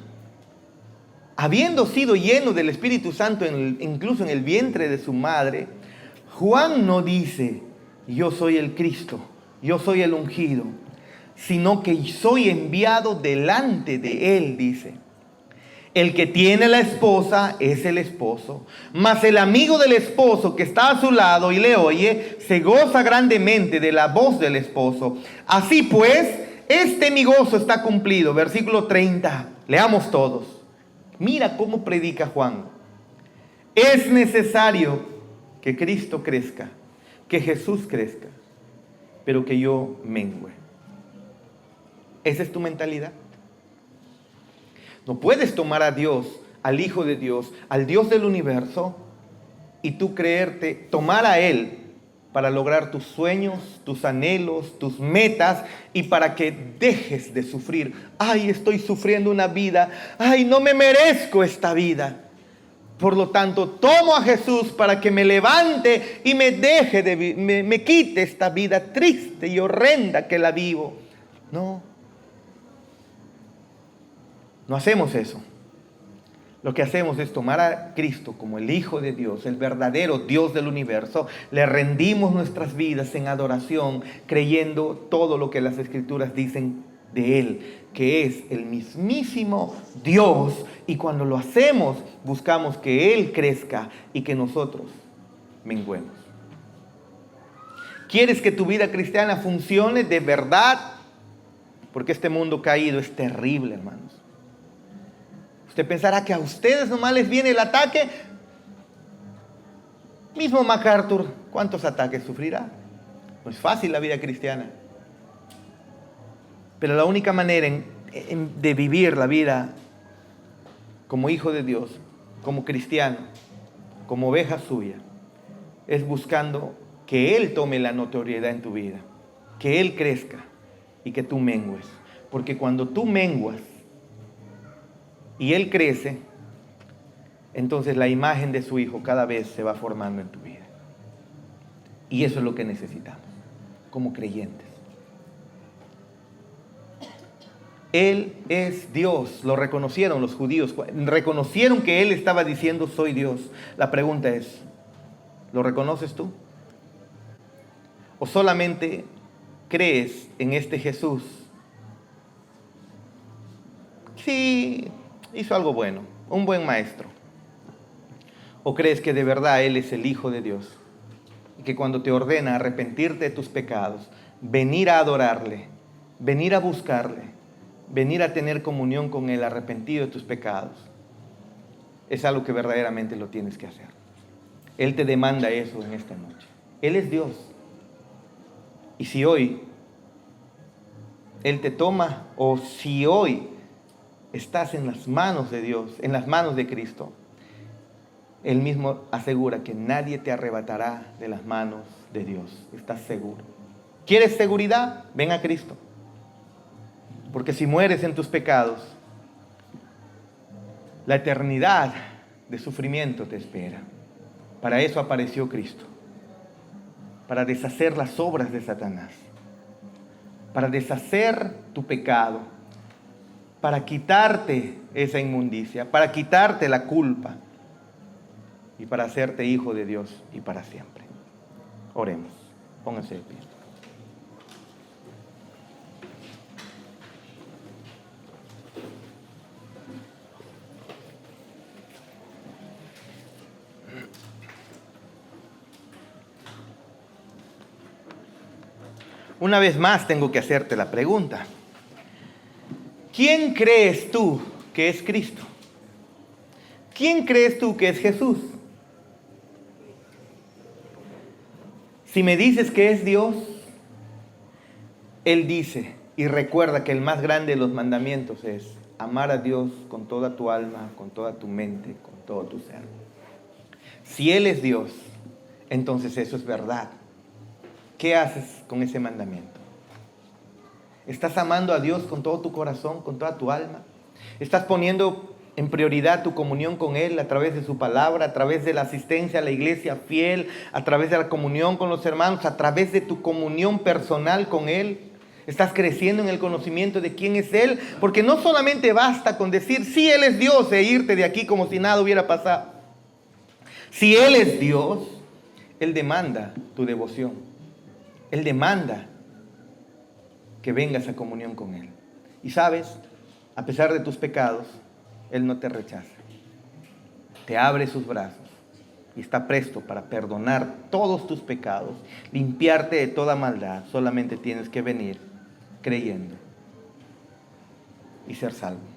habiendo sido lleno del Espíritu Santo incluso en el vientre de su madre, Juan no dice: yo soy el Cristo, yo soy el ungido, sino que soy enviado delante de él, dice. El que tiene la esposa es el esposo, mas el amigo del esposo que está a su lado y le oye, se goza grandemente de la voz del esposo. Así pues, este mi gozo está cumplido. Versículo 30, leamos todos. Mira cómo predica Juan. Es necesario que Cristo crezca, que Jesús crezca, pero que yo mengüe. ¿Esa es tu mentalidad? No puedes tomar a Dios, al Hijo de Dios, al Dios del universo, y tú tomar a Él para lograr tus sueños, tus anhelos, tus metas, y para que dejes de sufrir. Ay, estoy sufriendo una vida. Ay, no me merezco esta vida. Por lo tanto, tomo a Jesús para que me levante y me quite esta vida triste y horrenda que la vivo. No hacemos eso. Lo que hacemos es tomar a Cristo como el Hijo de Dios, el verdadero Dios del universo. Le rendimos nuestras vidas en adoración, creyendo todo lo que las Escrituras dicen de Él, que es el mismísimo Dios. Y cuando lo hacemos, buscamos que Él crezca y que nosotros menguemos. ¿Quieres que tu vida cristiana funcione de verdad? Porque este mundo caído es terrible, hermanos. Usted pensará que a ustedes nomás les viene el ataque. Mismo MacArthur, ¿cuántos ataques sufrirá? No es fácil la vida cristiana. Pero la única manera de vivir la vida como hijo de Dios, como cristiano, como oveja suya, es buscando que Él tome la notoriedad en tu vida, que Él crezca y que tú mengues. Porque cuando tú menguas y Él crece, entonces la imagen de su Hijo cada vez se va formando en tu vida. Y eso es lo que necesitamos como creyentes. Él es Dios. Lo reconocieron los judíos. Reconocieron que Él estaba diciendo soy Dios. La pregunta es, ¿lo reconoces tú? ¿O solamente crees en este Jesús? Sí, hizo algo bueno, un buen maestro. ¿O crees que de verdad Él es el Hijo de Dios? Y que cuando te ordena arrepentirte de tus pecados, venir a adorarle, venir a buscarle, venir a tener comunión con Él arrepentido de tus pecados, es algo que verdaderamente lo tienes que hacer. Él te demanda eso en esta noche. Él es Dios. Y si hoy Él te toma, o si hoy estás en las manos de Dios, en las manos de Cristo, Él mismo asegura que nadie te arrebatará de las manos de Dios. Estás seguro. ¿Quieres seguridad? Ven a Cristo. Porque si mueres en tus pecados, la eternidad de sufrimiento te espera. Para eso apareció Cristo. Para deshacer las obras de Satanás. Para deshacer tu pecado. Para quitarte esa inmundicia. Para quitarte la culpa. Y para hacerte hijo de Dios y para siempre. Oremos. Pónganse de pie. Una vez más tengo que hacerte la pregunta. ¿Quién crees tú que es Cristo? ¿Quién crees tú que es Jesús? Si me dices que es Dios, Él dice y recuerda que el más grande de los mandamientos es amar a Dios con toda tu alma, con toda tu mente, con todo tu ser. Si Él es Dios, entonces eso es verdad. ¿Qué haces con ese mandamiento? ¿Estás amando a Dios con todo tu corazón, con toda tu alma? ¿Estás poniendo en prioridad tu comunión con Él a través de su palabra, a través de la asistencia a la iglesia fiel, a través de la comunión con los hermanos, a través de tu comunión personal con Él? ¿Estás creciendo en el conocimiento de quién es Él? Porque no solamente basta con decir, sí, Él es Dios, e irte de aquí como si nada hubiera pasado. Si Él es Dios, Él demanda tu devoción. Él demanda que vengas a comunión con Él. Y sabes, a pesar de tus pecados, Él no te rechaza. Te abre sus brazos y está presto para perdonar todos tus pecados, limpiarte de toda maldad. Solamente tienes que venir creyendo y ser salvo.